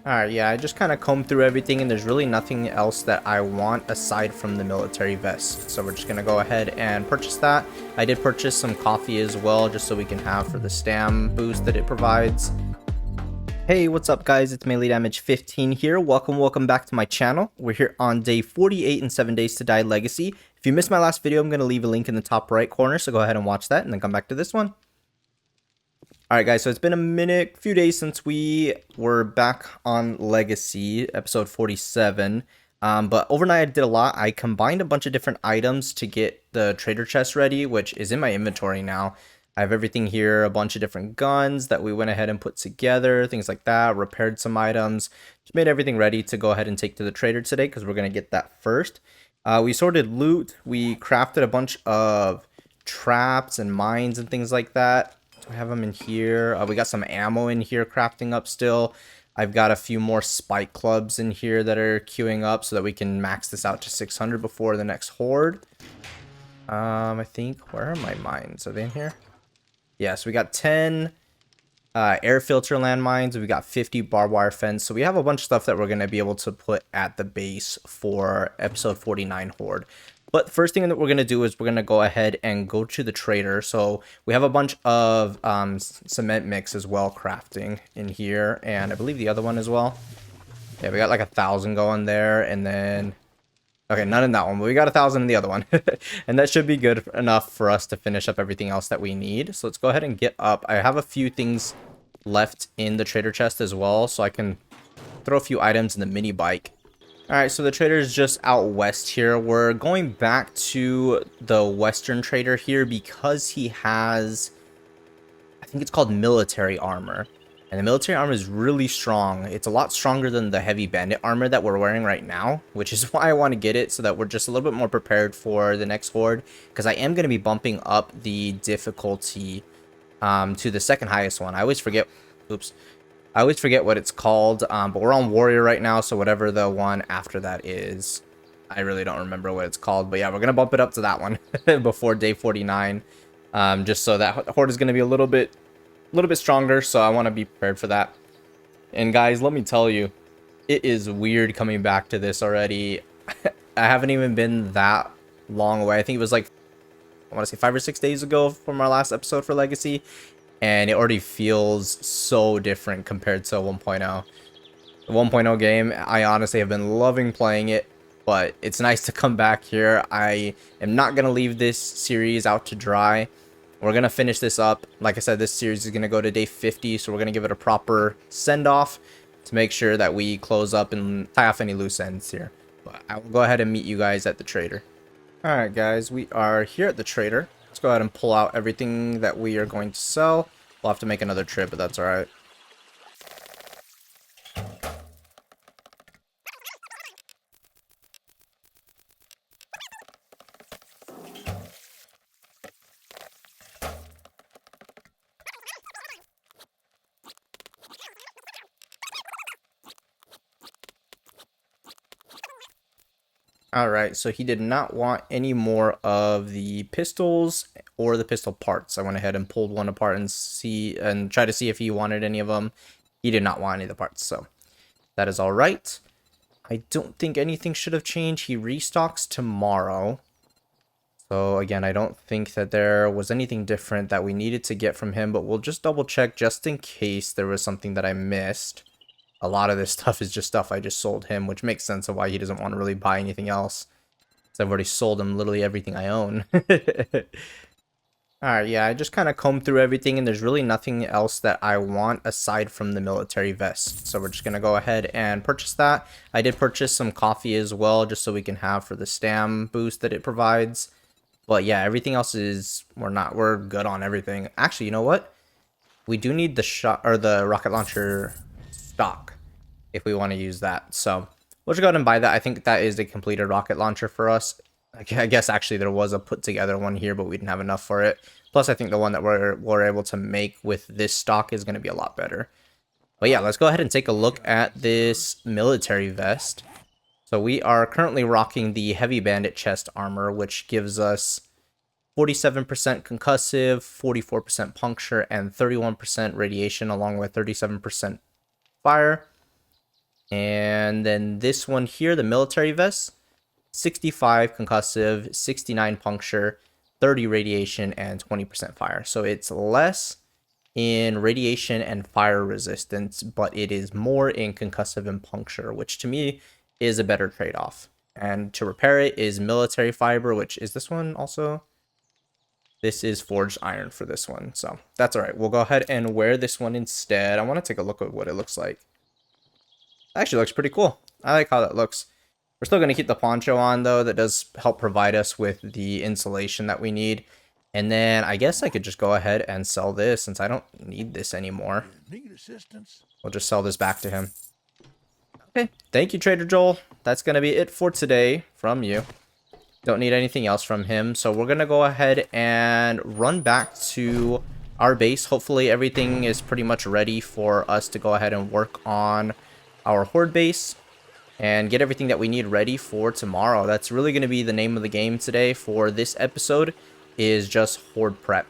Alright, yeah, I just kind of combed through everything and there's really nothing else that I want aside from the military vest. So we're just going to go ahead and purchase that. I did purchase some coffee as well, just so we can have for the stam boost that it provides. Hey, what's up guys? It's Melee Damage 15 here. Welcome back to my channel. We're here on day 48 in 7 Days to Die Legacy. If you missed my last video, I'm going to leave a link in the top right corner, so go ahead and watch that and then come back to this one. Alright guys, so it's been a few days since we were back on Legacy, episode 47. But overnight I did a lot. I combined a bunch of different items to get the trader chest ready, which is in my inventory now. I have everything here, a bunch of different guns that we went ahead and put together, things like that, repaired some items, just made everything ready to go ahead and take to the trader today because we're going to get that first. We sorted loot, we crafted a bunch of traps and mines and things like that. I have them in here. We got some ammo in here crafting up still. I've got a few more spike clubs in here that are queuing up so that we can max this out to 600 before the next horde. I think, where are my mines? Are they in here? Yes, we got 10 air filter landmines. We got 50 barbed wire fence. So we have a bunch of stuff that we're going to be able to put at the base for episode 49 horde. But the first thing that we're going to do is we're going to go ahead and go to the trader. So we have a bunch of cement mix as well crafting in here. And I believe the other one as well. Yeah, we got like 1,000 going there. And then, okay, none in that one, but we got 1,000 in the other one. And that should be good enough for us to finish up everything else that we need. So let's go ahead and get up. I have a few things left in the trader chest as well. So I can throw a few items in the mini bike. Alright, so the trader is just out west here. We're going back to the western trader here because he has, I think it's called military armor. And the military armor is really strong. It's a lot stronger than the heavy bandit armor that we're wearing right now, which is why I want to get it so that we're just a little bit more prepared for the next horde. Because I am going to be bumping up the difficulty to the second highest one. I always forget, oops. I always forget what it's called, but we're on Warrior right now, so whatever the one after that is, I really don't remember what it's called. But yeah, we're going to bump it up to that one before day 49, just so that Horde is going to be a little bit stronger, so I want to be prepared for that. And guys, let me tell you, it is weird coming back to this already. I haven't even been that long away. I think it was like, I want to say 5 or 6 days ago from our last episode for Legacy. And it already feels so different compared to 1.0. The 1.0 game, I honestly have been loving playing it, but it's nice to come back here. I am not going to leave this series out to dry. We're going to finish this up. Like I said, this series is going to go to day 50, so we're going to give it a proper send-off to make sure that we close up and tie off any loose ends here. But I will go ahead and meet you guys at the trader. Alright guys, we are here at the trader. Let's go ahead and pull out everything that we are going to sell. We'll have to make another trip, but that's alright. Alright, so he did not want any more of the pistols or the pistol parts. I went ahead and pulled one apart and try to see if he wanted any of them. He did not want any of the parts, so that is alright. I don't think anything should have changed. He restocks tomorrow. So again, I don't think that there was anything different that we needed to get from him, but we'll just double check just in case there was something that I missed. A lot of this stuff is just stuff I just sold him, which makes sense of why he doesn't want to really buy anything else. So I've already sold him literally everything I own. Alright, yeah, I just kind of combed through everything and there's really nothing else that I want aside from the military vest. So we're just going to go ahead and purchase that. I did purchase some coffee as well, just so we can have for the stam boost that it provides. But yeah, everything else is, we're good on everything. Actually, you know what? We do need the rocket launcher stock if we want to use that. So we'll just go ahead and buy that. I think that is a completed rocket launcher for us. I guess actually there was a put together one here, but we didn't have enough for it. Plus I think the one that we're able to make with this stock is going to be a lot better. But yeah, let's go ahead and take a look at this military vest. So we are currently rocking the heavy bandit chest armor, which gives us 47% concussive, 44% puncture, and 31% radiation, along with 37% fire. And then this one here, the military vest, 65 concussive, 69 puncture, 30 radiation, and 20% fire. So it's less in radiation and fire resistance, but it is more in concussive and puncture, which to me is a better trade-off. And to repair it is military fiber, which is this one also. This is forged iron for this one, so that's all right. We'll go ahead and wear this one instead. I want to take a look at what it looks like. Actually looks pretty cool. I like how that looks. We're still going to keep the poncho on, though. That does help provide us with the insulation that we need. And then I guess I could just go ahead and sell this since I don't need this anymore. Need assistance? We'll just sell this back to him. Okay, thank you, Trader Joel. That's going to be it for today from you. Don't need anything else from him. So we're going to go ahead and run back to our base. Hopefully everything is pretty much ready for us to go ahead and work on our Horde base and get everything that we need ready for tomorrow. That's really going to be the name of the game today for this episode, is just Horde prep.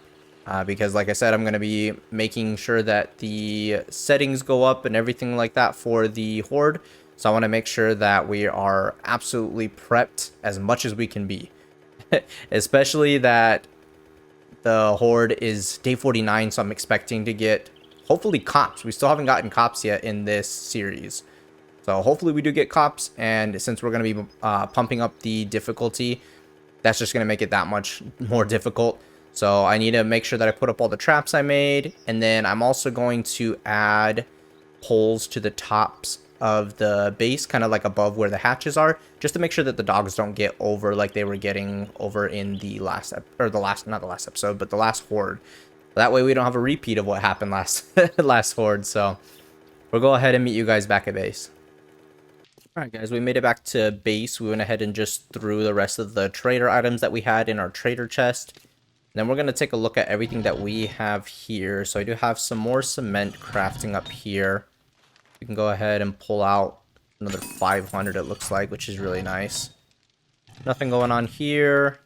Because like I said, I'm going to be making sure that the settings go up and everything like that for the Horde. So I want to make sure that we are absolutely prepped as much as we can be. Especially that the Horde is day 49, so I'm expecting to get, hopefully, cops. We still haven't gotten cops yet in this series. So hopefully we do get cops, and since we're going to be pumping up the difficulty, that's just going to make it that much more difficult. So I need to make sure that I put up all the traps I made, and then I'm also going to add holes to the tops of the base, kind of like above where the hatches are, just to make sure that the dogs don't get over like they were getting over in the last episode, but the last Horde. That way we don't have a repeat of what happened last last Horde. So we'll go ahead and meet you guys back at base. Alright guys, we made it back to base. We went ahead and just threw the rest of the trader items that we had in our trader chest. And then we're going to take a look at everything that we have here. So I do have some more cement crafting up here. We can go ahead and pull out another 500 it looks like, which is really nice. Nothing going on here.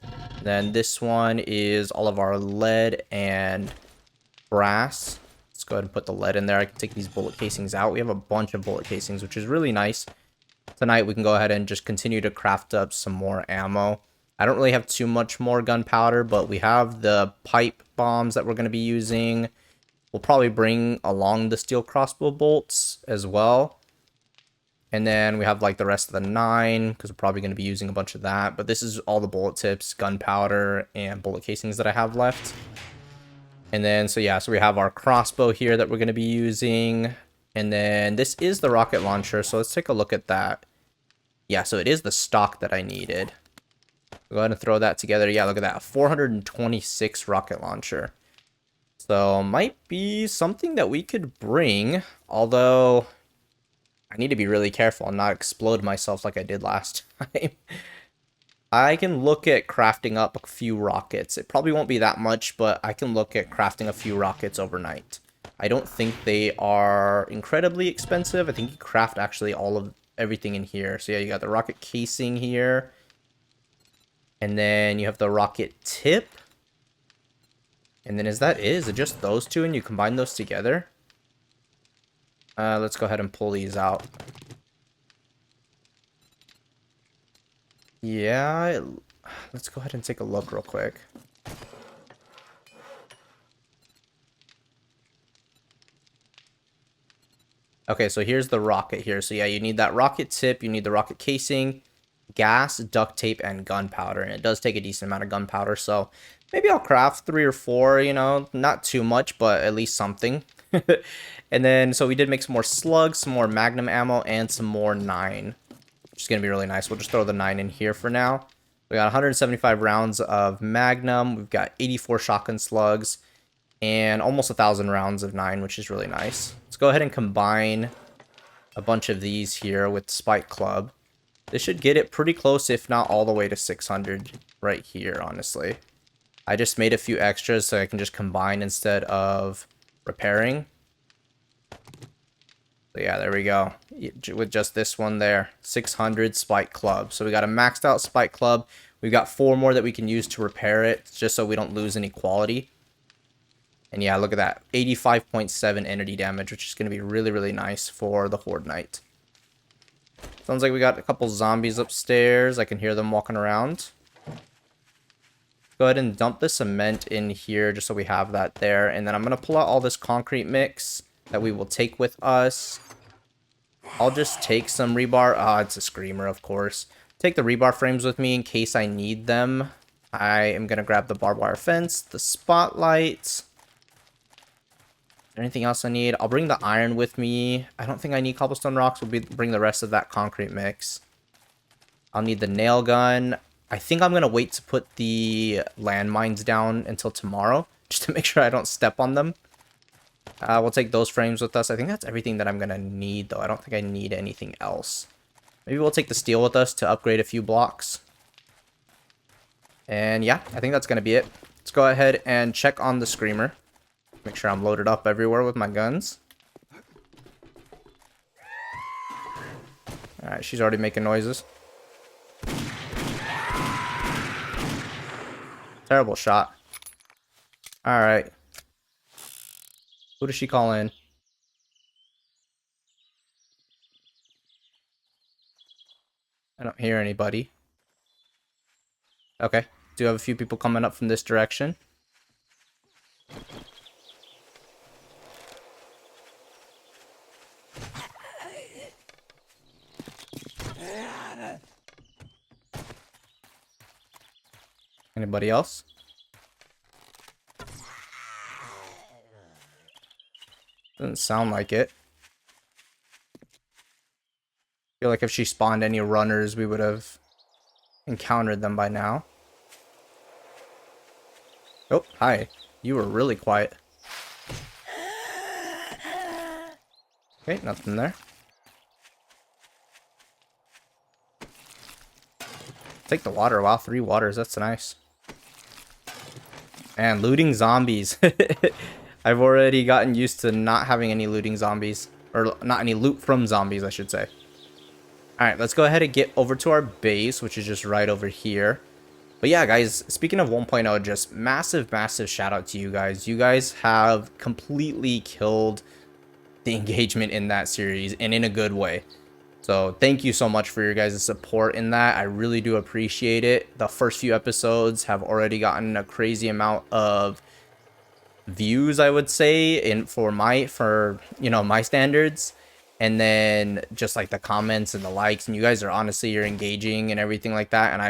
Then this one is all of our lead and brass. Let's go ahead and put the lead in there. I can take these bullet casings out. We have a bunch of bullet casings, which is really nice. Tonight we can go ahead and just continue to craft up some more ammo. I don't really have too much more gunpowder, but we have the pipe bombs that we're going to be using. We'll probably bring along the steel crossbow bolts as well. And then we have like the rest of the 9, because we're probably going to be using a bunch of that. But this is all the bullet tips, gunpowder, and bullet casings that I have left. And then, so yeah, so we have our crossbow here that we're going to be using. And then this is the rocket launcher, so let's take a look at that. Yeah, so it is the stock that I needed. Go ahead and throw that together. Yeah, look at that, 426 rocket launcher. So might be something that we could bring, although I need to be really careful and not explode myself like I did last time. I can look at crafting up a few rockets. It probably won't be that much, but I can look at crafting a few rockets overnight. I don't think they are incredibly expensive. I think you craft actually all of everything in here. So yeah, you got the rocket casing here. And then you have the rocket tip. And then is it just those two and you combine those together? Let's go ahead and pull these out. Yeah, let's go ahead and take a look real quick. Okay, so here's the rocket here. So yeah, you need that rocket tip, you need the rocket casing, gas, duct tape, and gunpowder. And it does take a decent amount of gunpowder, so maybe I'll craft 3 or 4, you know, not too much, but at least something. And then, so we did make some more slugs, some more magnum ammo, and some more 9, which is going to be really nice. We'll just throw the 9 in here for now. We got 175 rounds of magnum. We've got 84 shotgun slugs and almost 1,000 rounds of 9, which is really nice. Let's go ahead and combine a bunch of these here with Spike Club. This should get it pretty close, if not all the way to 600 right here, honestly. I just made a few extras so I can just combine instead of repairing. So yeah, there we go. With just this one there, 600 Spike Club. So we got a maxed out Spike Club. We've got 4 more that we can use to repair it, just so we don't lose any quality. And yeah, look at that, 85.7 entity damage, which is going to be really, really nice for the Horde Knight. Sounds like we got a couple zombies upstairs. I can hear them walking around. Go ahead and dump the cement in here just so we have that there. And then I'm going to pull out all this concrete mix that we will take with us. I'll just take some rebar. Ah, it's a screamer, of course. Take the rebar frames with me in case I need them. I am going to grab the barbed wire fence, the spotlights. Anything else I need? I'll bring the iron with me. I don't think I need cobblestone rocks. We'll bring the rest of that concrete mix. I'll need the nail gun. I think I'm going to wait to put the landmines down until tomorrow, just to make sure I don't step on them. We'll take those frames with us. I think that's everything that I'm going to need, though. I don't think I need anything else. Maybe we'll take the steel with us to upgrade a few blocks. And yeah, I think that's going to be it. Let's go ahead and check on the screamer. Make sure I'm loaded up everywhere with my guns. Alright, she's already making noises. Terrible shot. Alright. Who does she call in? I don't hear anybody. Okay. Do have a few people coming up from this direction. Anybody else? Doesn't sound like it. Feel like if she spawned any runners, we would have encountered them by now. Oh, hi. You were really quiet. Okay, nothing there. Take the water. Wow, 3 waters. That's nice. And looting zombies. I've already gotten used to not having any looting zombies. Or not any loot from zombies, I should say. Alright, let's go ahead and get over to our base, which is just right over here. But yeah, guys, speaking of 1.0, just massive, massive shout out to you guys. You guys have completely killed the engagement in that series, and in a good way. So thank you so much for your guys' support in that. I really do appreciate it. The first few episodes have already gotten a crazy amount of views, I would say, for my standards. And then just like the comments and the likes, and you guys are honestly, you're engaging and everything like that. And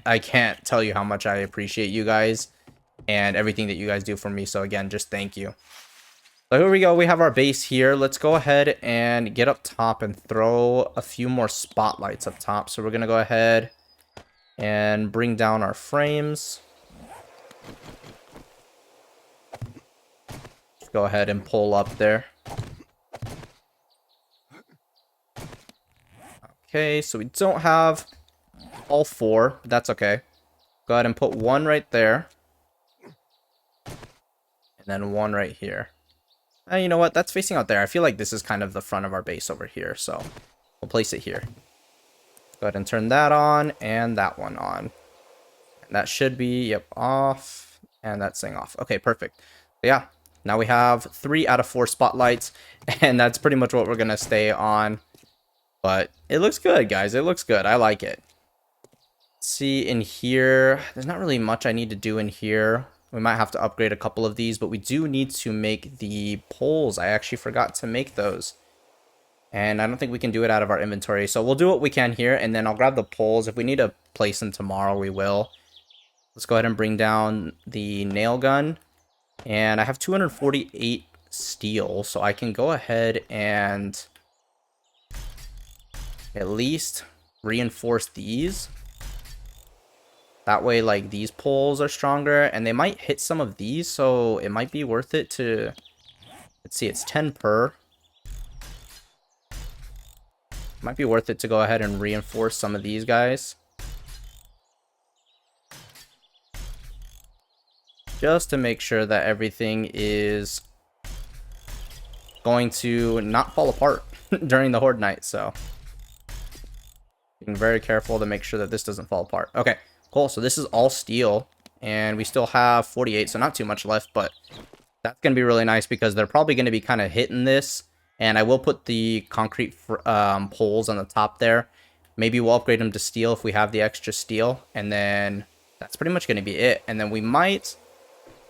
I can't tell you how much I appreciate you guys and everything that you guys do for me. So again, just thank you. So here we go. We have our base here. Let's go ahead and get up top and throw a few more spotlights up top. So we're going to go ahead and bring down our frames. Go ahead and pull up there. Okay, so we don't have all 4, but that's okay. Go ahead and put 1 right there. And then 1 right here. And you know what? That's facing out there. I feel like this is kind of the front of our base over here, so we'll place it here. Go ahead and turn that on and that one on. And that should be, yep, off. And that's saying off. Okay, perfect. So yeah, now we have 3 out of 4 spotlights, and that's pretty much what we're going to stay on. But it looks good, guys. It looks good. I like it. Let's see in here. There's not really much I need to do in here. We might have to upgrade a couple of these, but we do need to make the poles. I actually forgot to make those. And I don't think we can do it out of our inventory. So we'll do what we can here, and then I'll grab the poles. If we need to place them tomorrow, we will. Let's go ahead and bring down the nail gun. And I have 248 steel, so I can go ahead and at least reinforce these. That way, like, these poles are stronger, and they might hit some of these, so it might be worth it to... Let's see, it's 10 per. Might be worth it to go ahead and reinforce some of these guys. Just to make sure that everything is going to not fall apart during the Horde night, so... being very careful to make sure that this doesn't fall apart. Okay. Cool, so this is all steel, and we still have 48, so not too much left, but that's going to be really nice because they're probably going to be kind of hitting this And I will put the concrete poles on the top there. Maybe we'll upgrade them to steel if we have the extra steel. And then that's pretty much going to be it. And then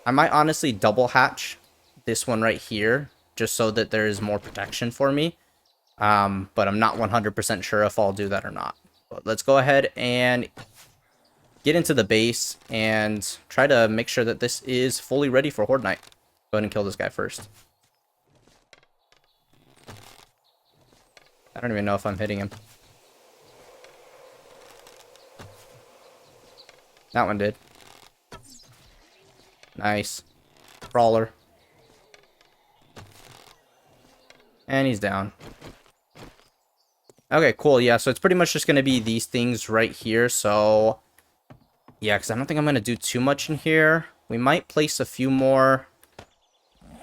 I might honestly double hatch this one right here, just so that there is more protection for me. But I'm not 100% sure if I'll do that or not. But let's go ahead and get into the base and try to make sure that this is fully ready for Horde Night. Go ahead and kill this guy first. I don't even know if I'm hitting him. That one did. Nice. Crawler. And he's down. Okay, cool. Yeah, so it's pretty much just going to be these things right here. So, yeah, because I don't think I'm going to do too much in here. We might place a few more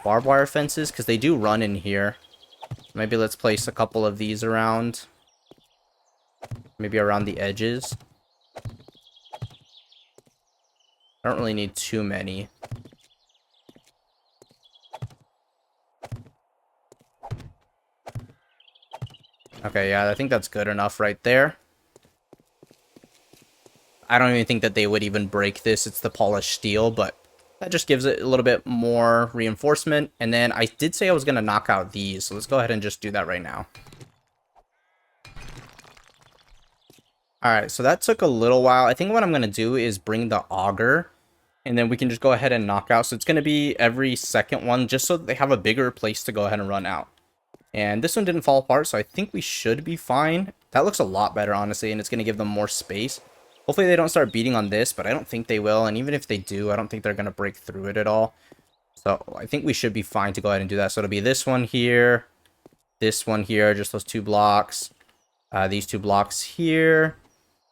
barbed wire fences because they do run in here. Maybe let's place a couple of these around. Maybe around the edges. I don't really need too many. Okay, yeah, I think that's good enough right there. I don't even think that they would even break this. It's the polished steel, but that just gives it a little bit more reinforcement. And then I did say I was going to knock out these, so let's go ahead and just do that right now. Alright, so that took a little while. I think what I'm going to do is bring the auger, and then we can just go ahead and knock out. So it's going to be every second one, just so that they have a bigger place to go ahead and run out. And this one didn't fall apart, so I think we should be fine. That looks a lot better, honestly, and it's going to give them more space. Hopefully they don't start beating on this, but I don't think they will. And even if they do, I don't think they're going to break through it at all. So I think we should be fine to go ahead and do that. So it'll be this one here, just those 2 blocks, these 2 blocks here,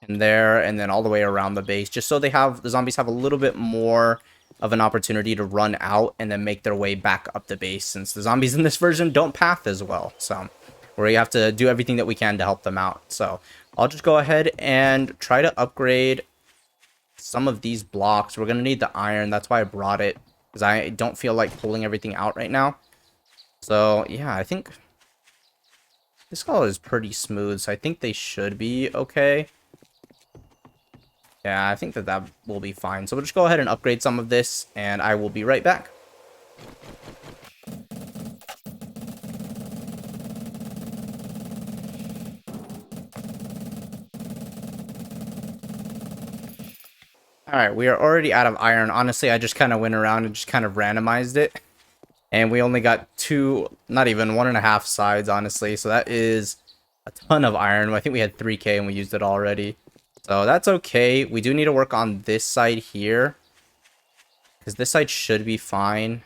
and there, and then all the way around the base, just so the zombies have a little bit more of an opportunity to run out and then make their way back up the base, since the zombies in this version don't path as well. So we have to do everything that we can to help them out. So I'll just go ahead and try to upgrade some of these blocks. We're going to need the iron. That's why I brought it, because I don't feel like pulling everything out right now. So yeah, I think this color is pretty smooth, so I think they should be okay. Yeah, I think that will be fine. So we'll just go ahead and upgrade some of this, and I will be right back. Alright, we are already out of iron. Honestly, I just kind of went around and just kind of randomized it. And we only got 2, not even 1.5 sides, honestly. So that is a ton of iron. I think we had 3K and we used it already. So that's okay. We do need to work on this side here, because this side should be fine.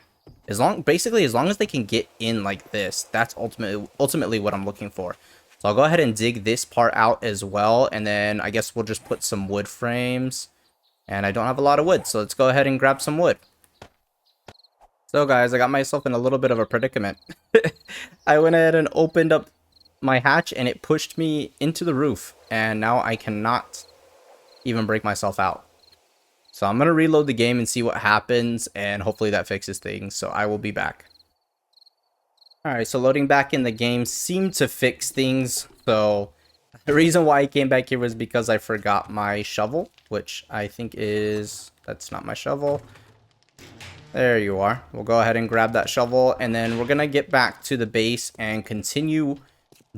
Basically, as long as they can get in like this, that's ultimately what I'm looking for. So I'll go ahead and dig this part out as well, and then I guess we'll just put some wood frames. And I don't have a lot of wood, so let's go ahead and grab some wood. So guys, I got myself in a little bit of a predicament. I went ahead and opened up my hatch, and it pushed me into the roof, and now I cannot even break myself out. So I'm going to reload the game and see what happens, and hopefully that fixes things. So I will be back. Alright, so loading back in the game seemed to fix things. So the reason why I came back here was because I forgot my shovel, which I think that's not my shovel. There you are. We'll go ahead and grab that shovel, and then we're going to get back to the base and continue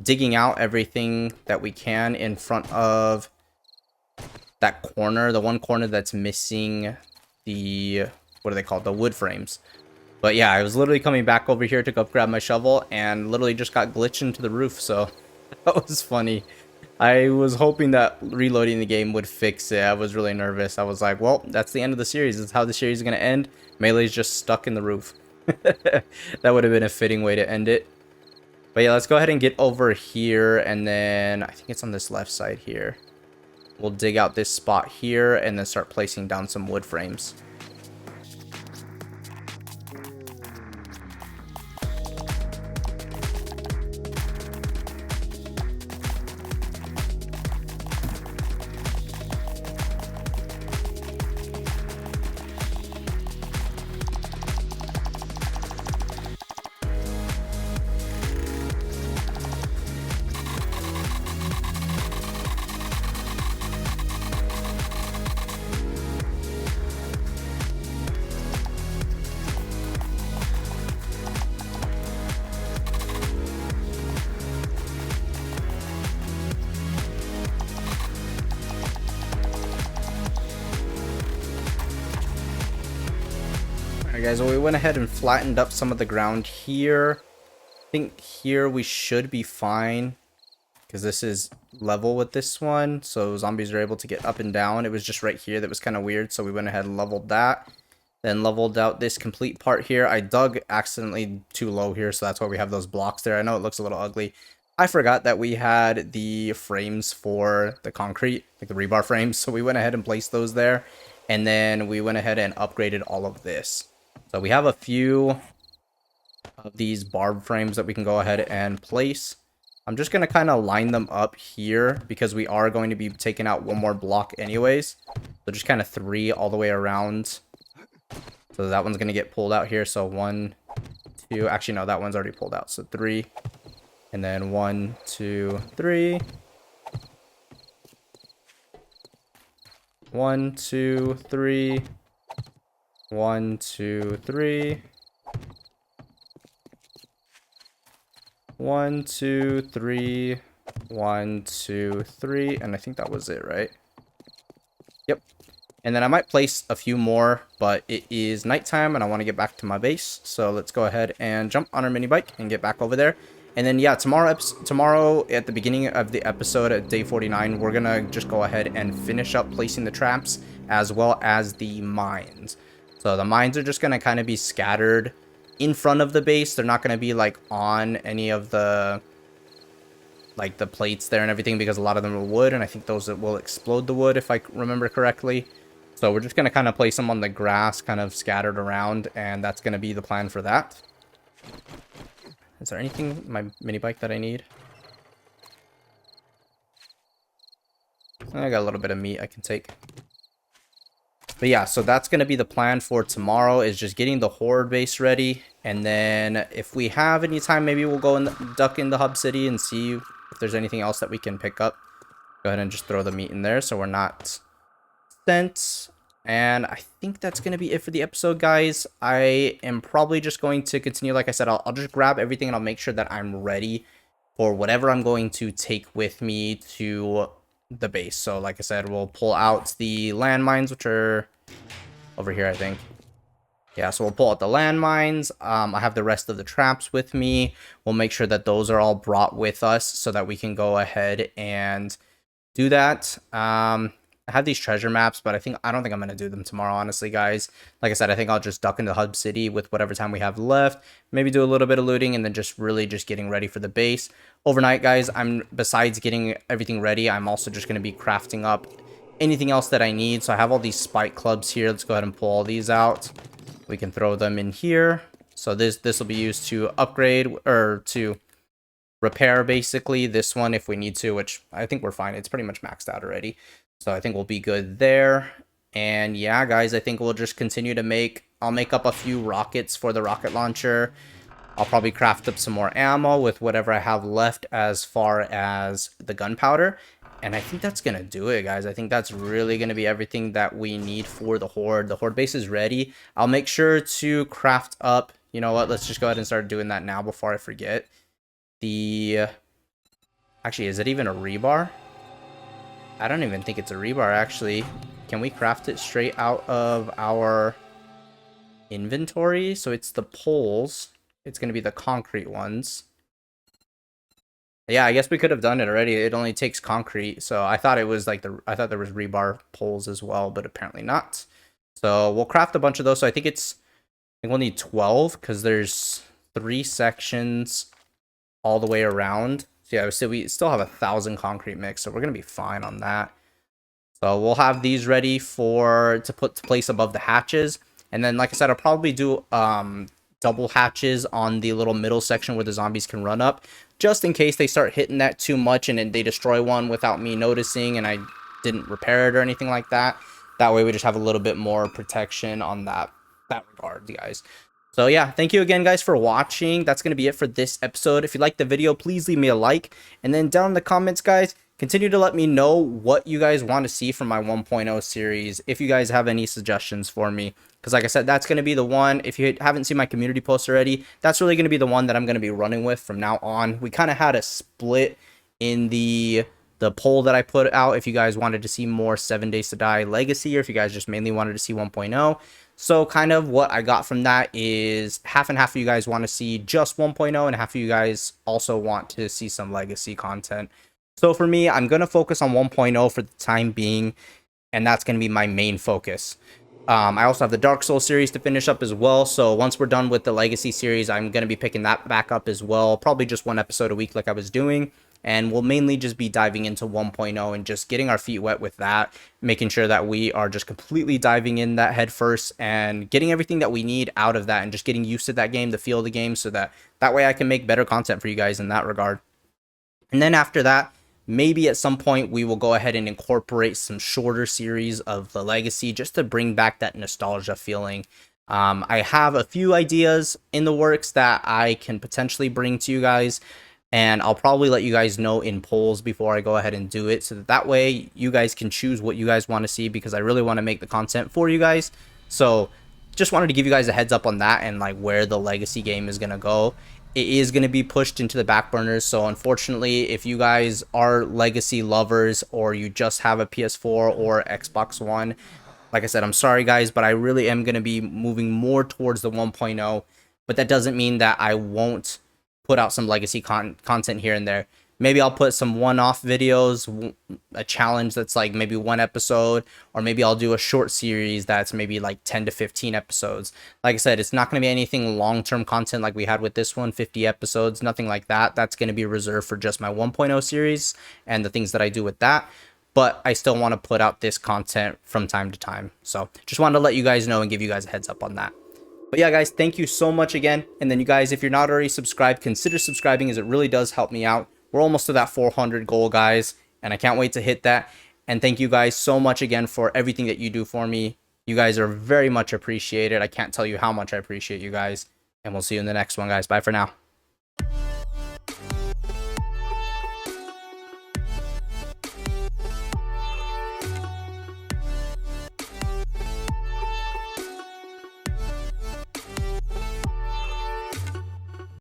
digging out everything that we can in front of that corner, the one corner that's missing the, what are they called, the wood frames. But yeah, I was literally coming back over here to go grab my shovel and literally just got glitched into the roof, so that was funny. I was hoping that reloading the game would fix it. I was really nervous. I was like, well, that's the end of the series. This is how the series is going to end. Melee's just stuck in the roof. That would have been a fitting way to end it. But yeah, let's go ahead and get over here, and then I think it's on this left side here. We'll dig out this spot here and then start placing down some wood frames. guys, well, we went ahead and flattened up some of the ground here. I think here we should be fine, because this is level with this one, so zombies are able to get up and down. It was just right here that was kind of weird, so we went ahead and leveled that. Then leveled out this complete part here. I dug accidentally too low here, so that's why we have those blocks there. I know it looks a little ugly. I forgot that we had the frames for the concrete, like the rebar frames, so we went ahead and placed those there. And then we went ahead and upgraded all of this. So we have a few of these barb frames that we can go ahead and place. I'm just going to kind of line them up here because we are going to be taking out one more block anyways. So just kind of 3 all the way around. So that one's going to get pulled out here. So 1, 2, actually no, that one's already pulled out. So 3, and then 1, 2, 3. 1, 2, 3. 1, 2, 3. 1, 2, 3. 1, 2, 3. And I think that was it, right? Yep. And then I might place a few more, but it is nighttime and I want to get back to my base. So let's go ahead and jump on our mini bike and get back over there. And then, yeah, tomorrow at the beginning of the episode at day 49, we're going to just go ahead and finish up placing the traps as well as the mines. So the mines are just going to kind of be scattered in front of the base. They're not going to be like on any of the like the plates there and everything because a lot of them are wood. And I think those will explode the wood if I remember correctly. So we're just going to kind of place them on the grass kind of scattered around. And that's going to be the plan for that. Is there anything in my mini bike that I need? I got a little bit of meat I can take. But yeah, so that's going to be the plan for tomorrow, is just getting the Horde base ready. And then if we have any time, maybe we'll go and duck into Hub City and see if there's anything else that we can pick up. Go ahead and just throw the meat in there so we're not sent. And I think that's going to be it for the episode, guys. I am probably just going to continue. Like I said, I'll just grab everything and I'll make sure that I'm ready for whatever I'm going to take with me to the base. So like I said, we'll pull out the landmines, which are over here, I think. Yeah, so we'll pull out the landmines. I have the rest of the traps with me. We'll make sure that those are all brought with us so that we can go ahead and do that. I have these treasure maps, but I don't think I'm going to do them tomorrow, honestly, guys. Like I said, I think I'll just duck into Hub City with whatever time we have left. Maybe do a little bit of looting and then just really just getting ready for the base. Overnight, guys, besides getting everything ready, I'm also just going to be crafting up anything else that I need. So I have all these spike clubs here. Let's go ahead and pull all these out. We can throw them in here. So this will be used to upgrade or to repair, basically, this one if we need to, which I think we're fine. It's pretty much maxed out already. So I think we'll be good there. And yeah, guys, I think we'll just continue to I'll make up a few rockets for the rocket launcher. I'll probably craft up some more ammo with whatever I have left as far as the gunpowder. And I think that's going to do it, guys. I think that's really going to be everything that we need for the Horde. The Horde base is ready. I'll make sure to craft up. You know what? Let's just go ahead and start doing that now before I forget. Actually, is it even a rebar? I don't even think it's a rebar, actually. Can we craft it straight out of our inventory? So it's the poles. It's going to be the concrete ones. Yeah, I guess we could have done it already. It only takes concrete. So I thought it was like I thought there was rebar poles as well, but apparently not. So we'll craft a bunch of those. So I think we'll need 12 because there's 3 sections all the way around. So yeah, so we still have 1,000 concrete mix, so we're gonna be fine on that. So we'll have these ready to place above the hatches, and then like I said, I'll probably do double hatches on the little middle section where the zombies can run up, just in case they start hitting that too much and then they destroy one without me noticing and I didn't repair it or anything like that. That way we just have a little bit more protection on that regard, guys. So yeah, thank you again, guys, for watching. That's going to be it for this episode. If you liked the video, please leave me a like. And then down in the comments, guys, continue to let me know what you guys want to see from my 1.0 series. If you guys have any suggestions for me. Because like I said, that's going to be the one. If you haven't seen my community post already, that's really going to be the one that I'm going to be running with from now on. We kind of had a split in the poll that I put out. If you guys wanted to see more 7 Days to Die Legacy, or if you guys just mainly wanted to see 1.0. So kind of what I got from that is half and half of you guys want to see just 1.0 and half of you guys also want to see some legacy content. So for me, I'm going to focus on 1.0 for the time being, and that's going to be my main focus. I also have the Dark Souls series to finish up as well. So once we're done with the Legacy series, I'm going to be picking that back up as well. Probably just one episode a week like I was doing. And we'll mainly just be diving into 1.0 and just getting our feet wet with that, making sure that we are just completely diving in that head first and getting everything that we need out of that and just getting used to that game, the feel of the game, so that way I can make better content for you guys in that regard. And then after that, maybe at some point we will go ahead and incorporate some shorter series of the legacy just to bring back that nostalgia feeling. I have a few ideas in the works that I can potentially bring to you guys, and I'll probably let you guys know in polls before I go ahead and do it, so that way you guys can choose what you guys want to see, because I really want to make the content for you guys. So just wanted to give you guys a heads up on that and like where the legacy game is going to go. It is going to be pushed into the back burners, so unfortunately if you guys are legacy lovers or you just have a PS4 or Xbox One, like I said, I'm sorry guys, but I really am going to be moving more towards the 1.0, but that doesn't mean that I won't put out some legacy content here and there. Maybe I'll put some one-off videos, a challenge that's like maybe one episode, or maybe I'll do a short series that's maybe like 10 to 15 episodes. Like I said, it's not going to be anything long-term content like we had with this one, 50 episodes, nothing like that. That's going to be reserved for just my 1.0 series and the things that I do with that. But I still want to put out this content from time to time. So just wanted to let you guys know and give you guys a heads up on that. But yeah, guys, thank you so much again. And then you guys, if you're not already subscribed, consider subscribing, as it really does help me out. We're almost to that 400 goal, guys, and I can't wait to hit that. And thank you guys so much again for everything that you do for me. You guys are very much appreciated. I can't tell you how much I appreciate you guys. And we'll see you in the next one, guys. Bye for now.